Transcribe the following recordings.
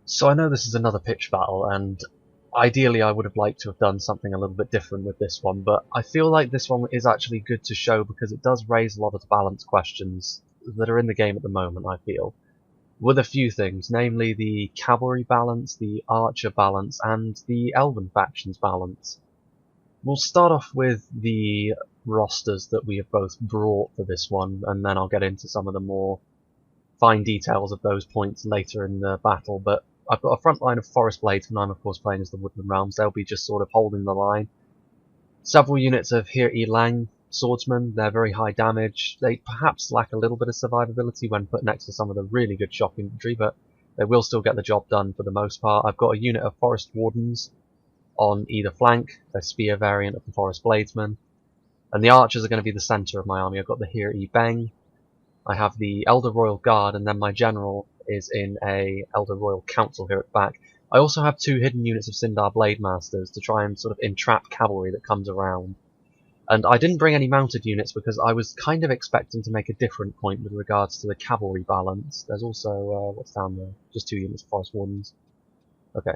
So I know this is another pitch battle, and ideally I would have liked to have done something a little bit different with this one, but I feel like this one is actually good to show because it does raise a lot of the balance questions that are in the game at the moment, I feel. With a few things, namely the Cavalry balance, the Archer balance, and the Elven factions balance. We'll start off with the rosters that we have both brought for this one, and then I'll get into some of the more fine details of those points later in the battle, but I've got a front line of Forest Blades, and I'm of course playing as the Woodland Realms. They'll be just sort of holding the line. Several units of Here E Lang swordsmen. They're very high damage. They perhaps lack a little bit of survivability when put next to some of the really good shock infantry, but they will still get the job done for the most part. I've got a unit of Forest Wardens on either flank, a spear variant of the Forest Bladesmen, and the archers are going to be the centre of my army. I've got the Here E Bang. I have the Elder Royal Guard, and then my general is in a Elder Royal Council here at the back. I also have two hidden units of Sindar Blade Masters to try and sort of entrap cavalry that comes around. And I didn't bring any mounted units because I was kind of expecting to make a different point with regards to the cavalry balance. There's also, what's down there? Just two units of Forest Wardens. Okay.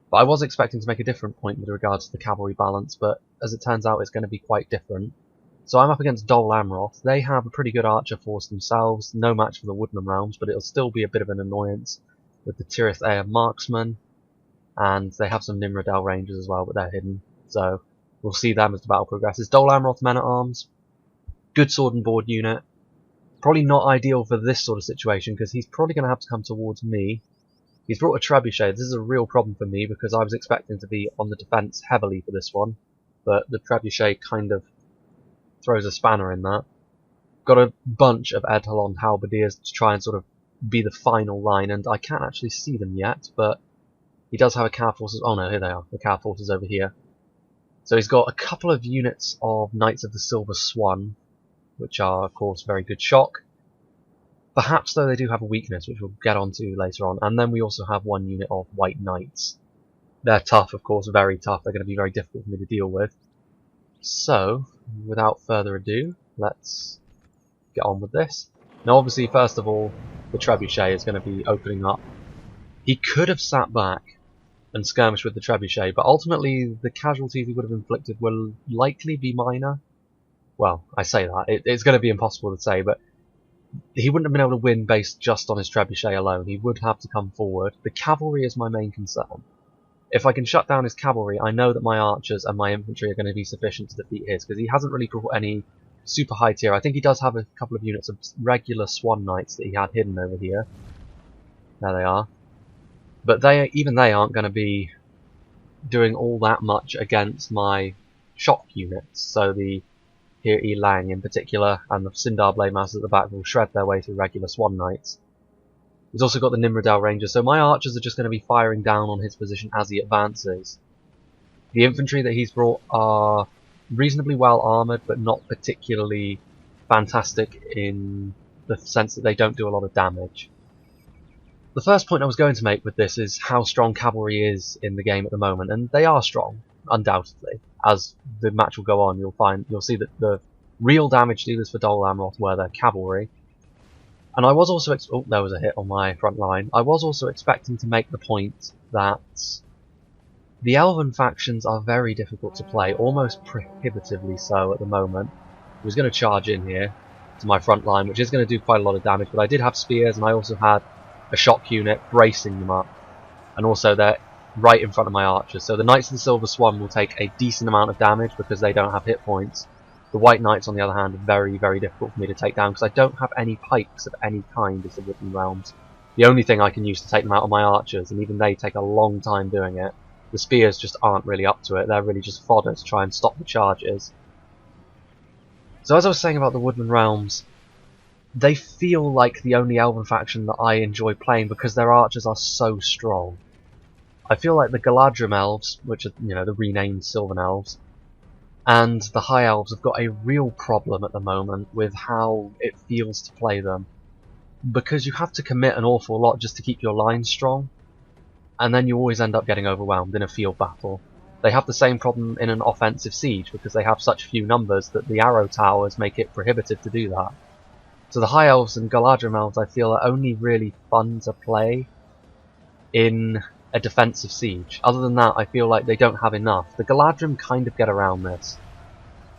But I was expecting to make a different point with regards to the cavalry balance, but as it turns out it's going to be quite different. So I'm up against Dol Amroth. They have a pretty good archer force themselves, no match for the Woodland Realms, but it'll still be a bit of an annoyance with the Tirith Air Marksmen, and they have some Nimrodel Rangers as well, but they're hidden, so we'll see them as the battle progresses. Dol Amroth Men-at-Arms, good sword and board unit, probably not ideal for this sort of situation, because he's probably going to have to come towards me. He's brought a Trebuchet. This is a real problem for me, because I was expecting to be on the defence heavily for this one, but the Trebuchet kind of throws a spanner in that. Got a bunch of Edhelon Halberdiers to try and sort of be the final line, and I can't actually see them yet, but he does have a cav forces. Oh no, here they are. The cav forces over here. So he's got a couple of units of Knights of the Silver Swan, which are of course very good shock. Perhaps though they do have a weakness, which we'll get onto later on, and then we also have one unit of White Knights. They're tough, of course, very tough. They're going to be very difficult for me to deal with. So, without further ado, let's get on with this. Now obviously, first of all, the Trebuchet is going to be opening up. He could have sat back and skirmished with the Trebuchet, but ultimately the casualties he would have inflicted will likely be minor. Well, I say that. It's going to be impossible to say, but he wouldn't have been able to win based just on his Trebuchet alone. He would have to come forward. The cavalry is my main concern. If I can shut down his cavalry, I know that my archers and my infantry are going to be sufficient to defeat his, because he hasn't really brought any super high tier. I think he does have a couple of units of regular Swan Knights that he had hidden over here. There they are. But even they aren't going to be doing all that much against my shock units. So the Here E Lang in particular, and the Sindar Blade Masters at the back will shred their way through regular Swan Knights. He's also got the Nimrodel Rangers, so my archers are just going to be firing down on his position as he advances. The infantry that he's brought are reasonably well armoured, but not particularly fantastic in the sense that they don't do a lot of damage. The first point I was going to make with this is how strong cavalry is in the game at the moment, and they are strong, undoubtedly. As the match will go on, you'll see that the real damage dealers for Dol Amroth were their cavalry. And I was also oh, there was a hit on my front line. I was also expecting to make the point that the Elven factions are very difficult to play, almost prohibitively so at the moment. I was going to charge in here to my front line, which is going to do quite a lot of damage, but I did have spears, and I also had a shock unit bracing them up, and also they're right in front of my archers. So the Knights of the Silver Swan will take a decent amount of damage because they don't have hit points. The White Knights, on the other hand, are very, very difficult for me to take down because I don't have any pikes of any kind as the Woodland Realms. The only thing I can use to take them out are my archers, and even they take a long time doing it. The spears just aren't really up to it. They're really just fodder to try and stop the charges. So as I was saying about the Woodland Realms, they feel like the only Elven faction that I enjoy playing because their archers are so strong. I feel like the Galadrim Elves, which are, the renamed Sylvan Elves, and the High Elves have got a real problem at the moment with how it feels to play them. Because you have to commit an awful lot just to keep your lines strong, and then you always end up getting overwhelmed in a field battle. They have the same problem in an offensive siege because they have such few numbers that the arrow towers make it prohibitive to do that. So the High Elves and Galadrim Elves I feel are only really fun to play in a defensive siege. Other than that, I feel like they don't have enough. The Galadrim kind of get around this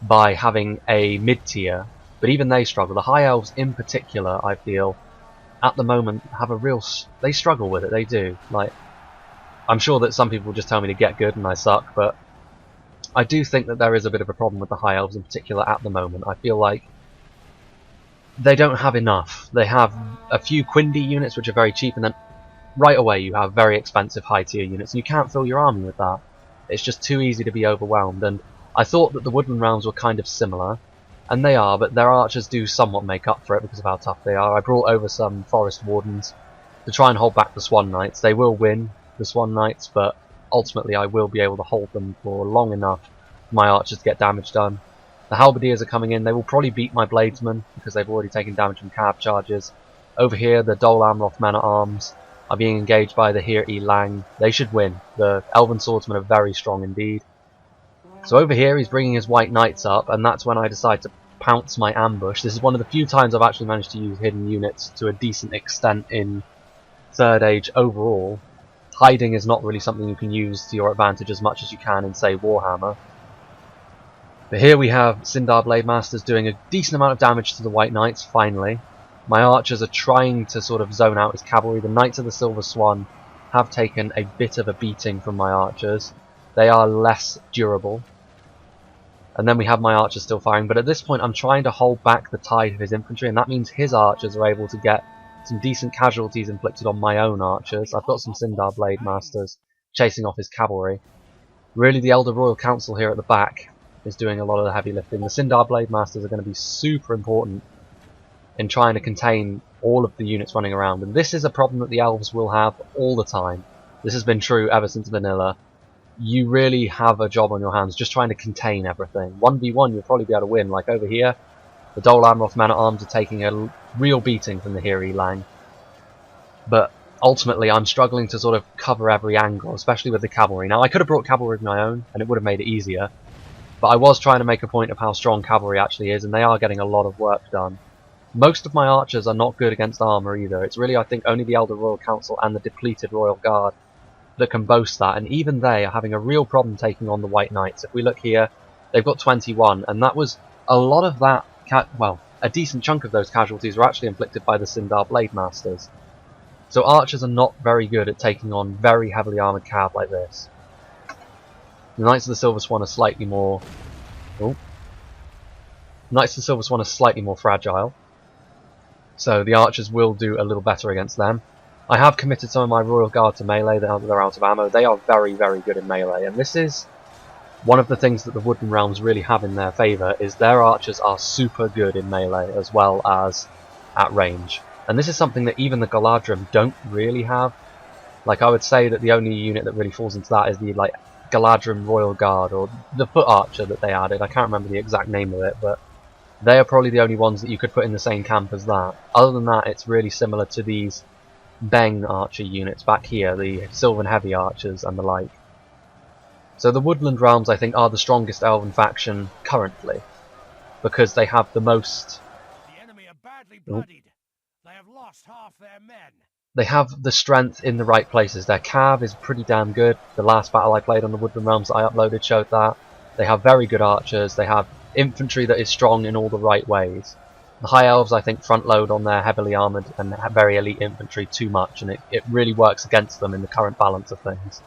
by having a mid-tier, but even they struggle. The High Elves in particular, I feel, at the moment have a real... they struggle with it, they do. Like, I'm sure that some people will just tell me to get good and I suck, but I do think that there is a bit of a problem with the High Elves in particular at the moment. I feel like they don't have enough. They have a few Quindy units which are very cheap, and then right away you have very expensive high tier units, and you can't fill your army with that. It's just too easy to be overwhelmed, and I thought that the Woodland Realms were kind of similar, and they are, but their archers do somewhat make up for it because of how tough they are. I brought over some Forest Wardens to try and hold back the Swan Knights. They will win, the Swan Knights, but ultimately I will be able to hold them for long enough for my archers to get damage done. The Halberdiers are coming in. They will probably beat my Bladesmen because they've already taken damage from cav charges. Over here, the Dol Amroth Men-at-Arms are being engaged by the Heer Lang. They should win. The Elven Swordsmen are very strong indeed. So over here, he's bringing his White Knights up, and that's when I decide to pounce my ambush. This is one of the few times I've actually managed to use hidden units to a decent extent in Third Age overall. Hiding is not really something you can use to your advantage as much as you can in, say, Warhammer. But here we have Sindar Blade Masters doing a decent amount of damage to the White Knights, finally. My archers are trying to sort of zone out his cavalry. The Knights of the Silver Swan have taken a bit of a beating from my archers. They are less durable. And then we have my archers still firing, but at this point I'm trying to hold back the tide of his infantry, and that means his archers are able to get some decent casualties inflicted on my own archers. I've got some Sindar Blade Masters chasing off his cavalry. Really, the Elder Royal Council here at the back is doing a lot of the heavy lifting. The Sindar Blade Masters are going to be super important in trying to contain all of the units running around, and this is a problem that the elves will have all the time. This has been true ever since vanilla. You really have a job on your hands just trying to contain everything. 1v1 you'll probably be able to win, like over here. The Dol Amroth Men-at-Arms are taking a real beating from the Heer Lang. But ultimately I'm struggling to sort of cover every angle, especially with the cavalry. Now I could have brought cavalry of my own and it would have made it easier, but I was trying to make a point of how strong cavalry actually is, and they are getting a lot of work done. Most of my archers are not good against armour either. It's really, I think, only the Elder Royal Council and the depleted Royal Guard that can boast that, and even they are having a real problem taking on the White Knights. If we look here, they've got 21, and that was a lot of that, well, a decent chunk of those casualties were actually inflicted by the Sindar Blade Masters. So archers are not very good at taking on very heavily armoured cav like this. The Knights of the Silver Swan are slightly more... oh. Knights of the Silver Swan are slightly more fragile, so the archers will do a little better against them. I have committed some of my Royal Guard to melee. They're out of ammo. They are very, very good in melee, and this is one of the things that the Woodland Realms really have in their favour, is their archers are super good in melee as well as at range. And this is something that even the Galadrim don't really have. Like, I would say that the only unit that really falls into that is the like Galadrim Royal Guard, or the Foot Archer that they added. I can't remember the exact name of it, but they are probably the only ones that you could put in the same camp as that. Other than that, it's really similar to these Beng archer units back here, the Sylvan Heavy Archers and the like. So the Woodland Realms, I think, are the strongest elven faction currently, because they have the most... The enemy are badly bloodied. They have lost half their men. They have the strength in the right places. Their cav is pretty damn good. The last battle I played on the Woodland Realms that I uploaded showed that. They have very good archers. They have infantry that is strong in all the right ways. The High Elves, I think, front load on their heavily armoured and very elite infantry too much, and it really works against them in the current balance of things.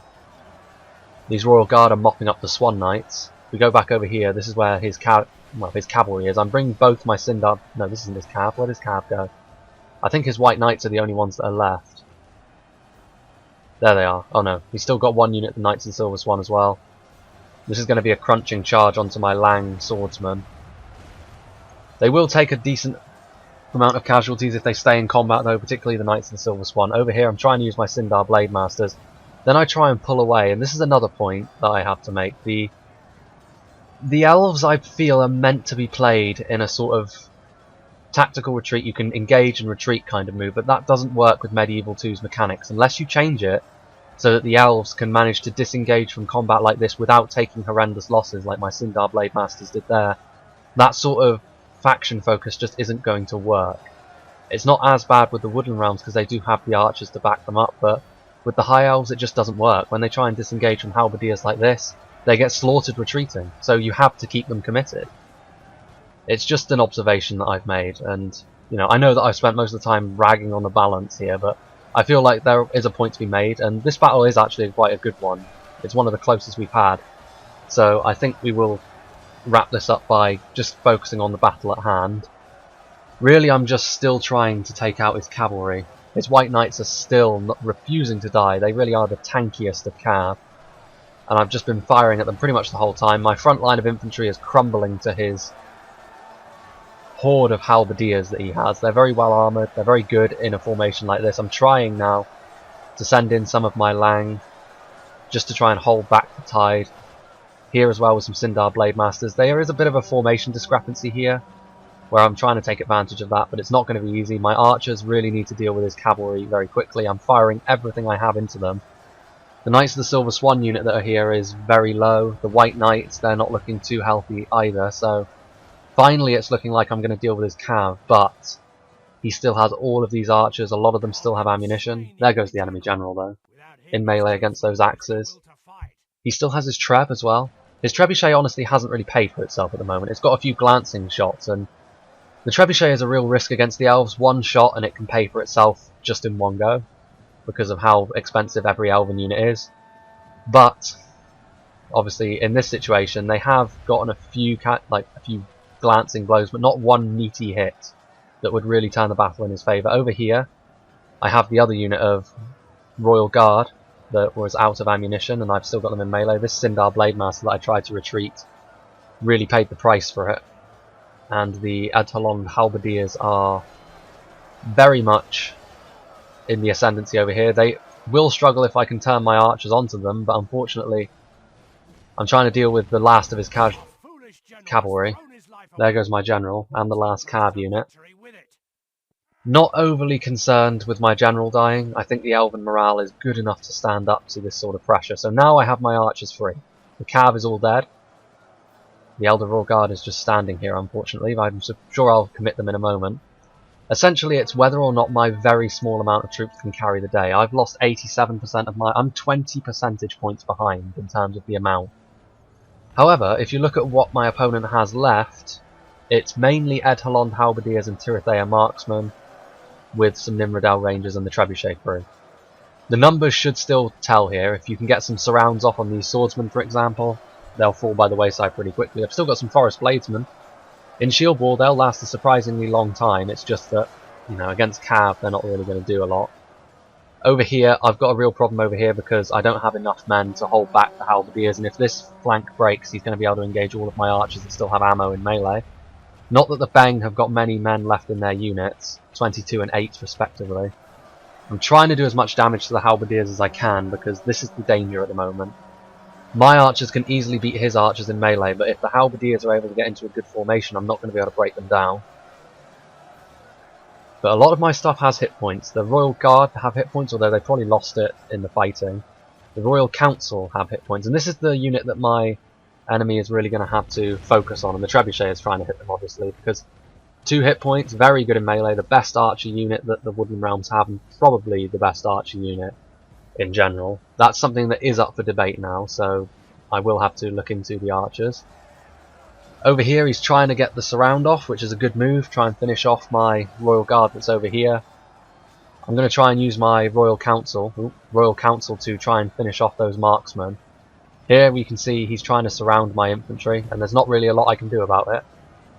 These Royal Guard are mopping up the Swan Knights. If we go back over here, this is where his cavalry is. I'm bringing both my Sindar... no, this isn't his cav. Where does cav go? I think his White Knights are the only ones that are left. There they are. Oh no, he's still got one unit, the Knights of the Silver Swan as well. This is going to be a crunching charge onto my Lang swordsman. They will take a decent amount of casualties if they stay in combat though, particularly the Knights of the Silver Swan. Over here I'm trying to use my Sindar Blade Masters. Then I try and pull away, and this is another point that I have to make. The elves, I feel, are meant to be played in a sort of tactical retreat. You can engage and retreat kind of move, but that doesn't work with Medieval 2's mechanics unless you change it so that the elves can manage to disengage from combat like this without taking horrendous losses like my Sindar Blade Masters did there. That sort of faction focus just isn't going to work. It's not as bad with the Woodland Realms because they do have the archers to back them up, but With the High Elves it just doesn't work. When they try and disengage from halberdiers like this, they get slaughtered retreating, so you have to keep them committed. It's just an observation that I've made, and you know, I know that I've spent most of the time ragging on the balance here, but I feel like there is a point to be made, and this battle is actually quite a good one. It's one of the closest we've had, so I think we will wrap this up by just focusing on the battle at hand. Really, I'm just still trying to take out his cavalry. His White Knights are still refusing to die. They really are the tankiest of cav, and I've just been firing at them pretty much the whole time. My front line of infantry is crumbling to his horde of halberdiers that he has. They're very well armoured, they're very good in a formation like this. I'm trying now to send in some of my Lang just to try and hold back the tide. Here as well with some Sindar Blade Masters. There is a bit of a formation discrepancy here where I'm trying to take advantage of that, but it's not going to be easy. My archers really need to deal with his cavalry very quickly. I'm firing everything I have into them. The Knights of the Silver Swan unit that are here is very low. The White Knights, they're not looking too healthy either, so finally it's looking like I'm going to deal with his cav, but he still has all of these archers. A lot of them still have ammunition. There goes the enemy general though, in melee against those axes. He still has his Treb as well. His Trebuchet honestly hasn't really paid for itself at the moment. It's got a few glancing shots, and the Trebuchet is a real risk against the elves. One shot and it can pay for itself just in one go, because of how expensive every elven unit is. But obviously in this situation they have gotten a few glancing blows, but not one meaty hit that would really turn the battle in his favour. Over here I have the other unit of Royal Guard that was out of ammunition, and I've still got them in melee. This Sindar Blade Master that I tried to retreat really paid the price for it, and the Edhelond Halberdiers are very much in the ascendancy over here. They will struggle if I can turn my archers onto them, but unfortunately I'm trying to deal with the last of his cavalry. There goes my general and the last cav unit. Not overly concerned with my general dying. I think the elven morale is good enough to stand up to this sort of pressure. So now I have my archers free. The cav is all dead. The Elder Royal Guard is just standing here, unfortunately, but I'm sure I'll commit them in a moment. Essentially, it's whether or not my very small amount of troops can carry the day. I've lost 87% of my... I'm 20 percentage points behind in terms of the amount. However, if you look at what my opponent has left, it's mainly Edhelond Halberdiers and Tirithea Marksmen, with some Nimrodel Rangers and the Trebuchet crew. The numbers should still tell here. If you can get some surrounds off on these swordsmen, for example, they'll fall by the wayside pretty quickly. I've still got some Forest Bladesmen. In Shield Wall, they'll last a surprisingly long time. It's just that, you know, against cav, they're not really going to do a lot. Over here, I've got a real problem over here because I don't have enough men to hold back the halberdiers, and if this flank breaks, he's going to be able to engage all of my archers that still have ammo in melee. Not that the Bang have got many men left in their units, 22 and 8 respectively. I'm trying to do as much damage to the halberdiers as I can because this is the danger at the moment. My archers can easily beat his archers in melee, but if the halberdiers are able to get into a good formation, I'm not going to be able to break them down. But a lot of my stuff has hit points. The Royal Guard have hit points, although they probably lost it in the fighting. The Royal Council have hit points, and this is the unit that my enemy is really going to have to focus on, and the Trebuchet is trying to hit them obviously, because 2 hit points, very good in melee, the best archer unit that the Woodland Realms have, and probably the best archer unit in general. That's something that is up for debate now, so I will have to look into the archers. Over here he's trying to get the surround off, which is a good move, try and finish off my Royal Guard that's over here. I'm going to try and use my Royal Council to try and finish off those marksmen. Here we can see he's trying to surround my infantry, and there's not really a lot I can do about it.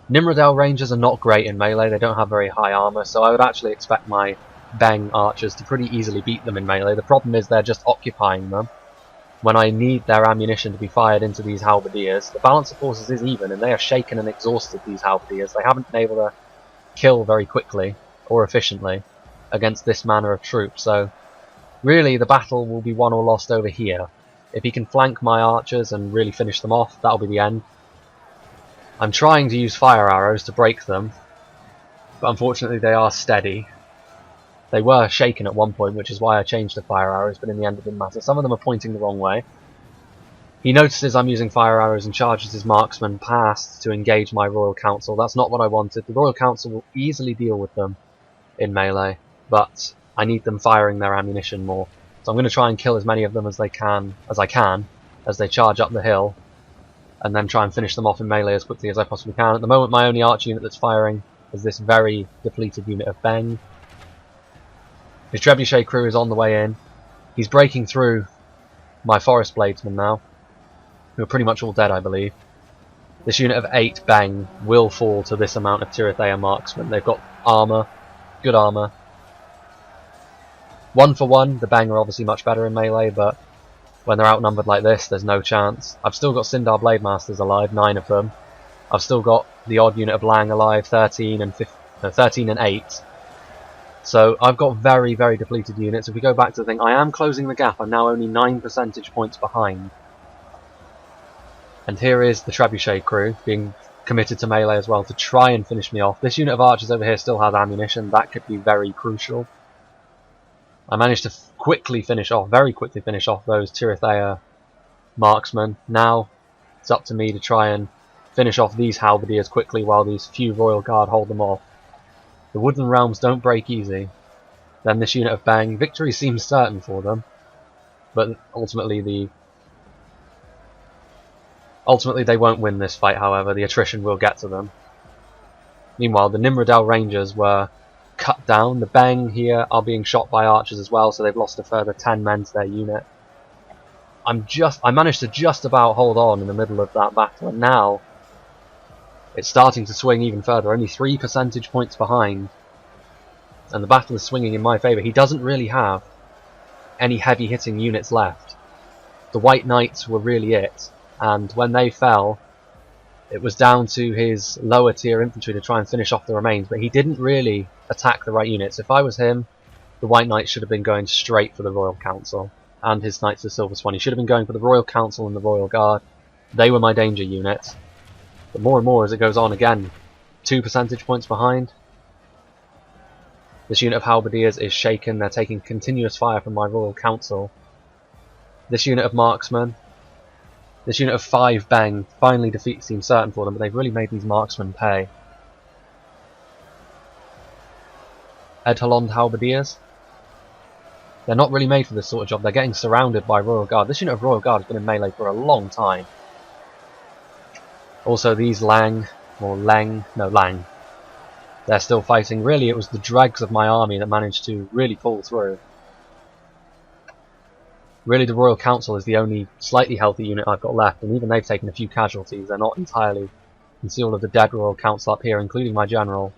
Nimrodel Rangers are not great in melee, they don't have very high armour, so I would actually expect my Bang archers to pretty easily beat them in melee. The problem is they're just occupying them when I need their ammunition to be fired into these halberdiers. The balance of forces is even, and they are shaken and exhausted, these halberdiers. They haven't been able to kill very quickly or efficiently against this manner of troops, so really the battle will be won or lost over here. If he can flank my archers and really finish them off, that'll be the end. I'm trying to use fire arrows to break them, but unfortunately they are steady. They were shaken at one point, which is why I changed to fire arrows, but in the end it didn't matter. Some of them are pointing the wrong way. He notices I'm using fire arrows and charges his marksman past to engage my Royal Council. That's not what I wanted. The Royal Council will easily deal with them in melee, but I need them firing their ammunition more. So I'm going to try and kill as many of them as I can as they charge up the hill, and then try and finish them off in melee as quickly as I possibly can. At the moment, my only archer unit that's firing is this very depleted unit of Beng. His trebuchet crew is on the way in. He's breaking through my forest bladesmen now, who are pretty much all dead, I believe. This unit of 8 Beng will fall to this amount of Tirithea marksmen. They've got armour, good armour. 1 for 1, the Beng are obviously much better in melee, but when they're outnumbered like this, there's no chance. I've still got Sindar Blade Masters alive, 9 of them. I've still got the odd unit of Lang alive, 13 and 8. So I've got very, very depleted units. If we go back to the thing, I am closing the gap. I'm now only 9 percentage points behind. And here is the trebuchet crew being committed to melee as well to try and finish me off. This unit of archers over here still has ammunition. That could be very crucial. I managed to very quickly finish off those Tirithea marksmen. Now it's up to me to try and finish off these halberdiers quickly while these few Royal Guard hold them off. The Woodland Realms don't break easy. Then this unit of Beng, victory seems certain for them, but ultimately they won't win this fight, however. The attrition will get to them. Meanwhile, the Nimrodel Rangers were cut down. The Beng here are being shot by archers as well, so they've lost a further 10 men to their unit. I managed to just about hold on in the middle of that battle, and now it's starting to swing even further, only 3 percentage points behind, and the battle is swinging in my favour. He doesn't really have any heavy hitting units left. The White Knights were really it, and when they fell, it was down to his lower tier infantry to try and finish off the remains, but he didn't really attack the right units. If I was him, the White Knight should have been going straight for the Royal Council, and his Knights of Silver Swan. He should have been going for the Royal Council and the Royal Guard. They were my danger units. But more and more as it goes on, again, 2 percentage points behind. This unit of halberdiers is shaken. They're taking continuous fire from my Royal Council. This unit of marksmen, this unit of 5 Beng, finally defeat seems certain for them, but they've really made these marksmen pay. Edholland halberdiers, they're not really made for this sort of job. They're getting surrounded by Royal Guard. This unit of Royal Guard has been in melee for a long time. Also these Lang, they're still fighting. Really, it was the dregs of my army that managed to really pull through. Really, the Royal Council is the only slightly healthy unit I've got left, and even they've taken a few casualties. They're not entirely. You can see all of the dead Royal Council up here, including my general.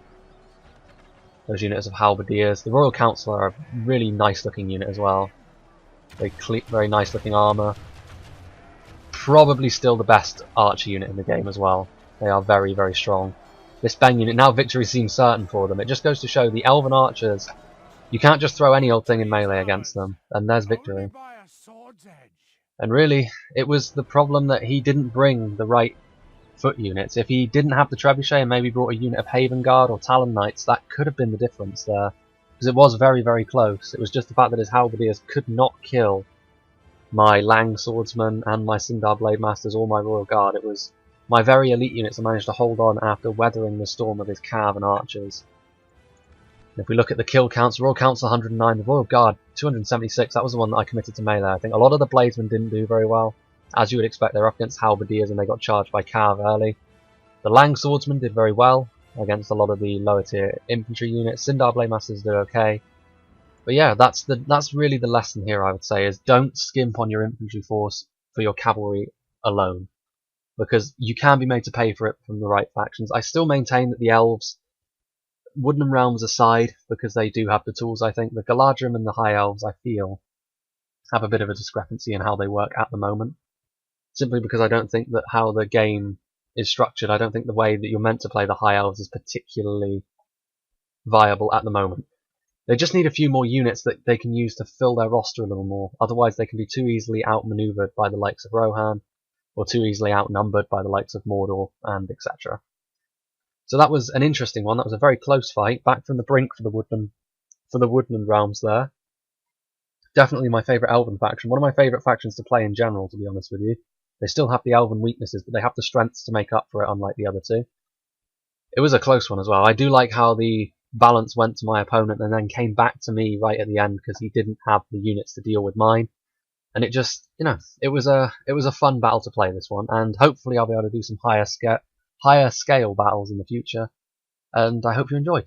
Those units of halberdiers. The Royal Council are a really nice looking unit as well. Very nice looking armour. Probably still the best archer unit in the game as well. They are very, very strong. This Beng unit, now victory seems certain for them. It just goes to show the Elven archers, you can't just throw any old thing in melee against them, and there's victory. And really, it was the problem that he didn't bring the right foot units. If he didn't have the trebuchet and maybe brought a unit of Haven Guard or Talon Knights, that could have been the difference there. Because it was very, very close. It was just the fact that his halberdiers could not kill my Lang Swordsmen and my Sindar Blade Masters or my Royal Guard. It was my very elite units that managed to hold on after weathering the storm of his Cav and archers. And if we look at the kill counts, Royal Council 109, the Royal Guard 276, that was the one that I committed to melee. I think a lot of the Bladesmen didn't do very well. As you would expect, they're up against halberdiers and they got charged by Cav early. The Lang Swordsmen did very well against a lot of the lower tier infantry units. Sindar Blade Masters did okay. But yeah, that's really the lesson here, I would say, is don't skimp on your infantry force for your cavalry alone, because you can be made to pay for it from the right factions. I still maintain that the elves, Woodland Realms aside, because they do have the tools, I think, the Galadrim and the High Elves, I feel, have a bit of a discrepancy in how they work at the moment. Simply because I don't think that how the game is structured, I don't think the way that you're meant to play the High Elves is particularly viable at the moment. They just need a few more units that they can use to fill their roster a little more, otherwise they can be too easily outmaneuvered by the likes of Rohan, or too easily outnumbered by the likes of Mordor, and etc. So that was an interesting one. That was a very close fight, back from the brink for the Woodland Realms there. Definitely my favourite Elven faction, one of my favourite factions to play in general, to be honest with you. They still have the Elven weaknesses, but they have the strengths to make up for it, unlike the other two. It was a close one as well. I do like how the balance went to my opponent and then came back to me right at the end because he didn't have the units to deal with mine. And it just, it was a fun battle to play, this one, and hopefully I'll be able to do some higher scale battles in the future. And I hope you enjoyed.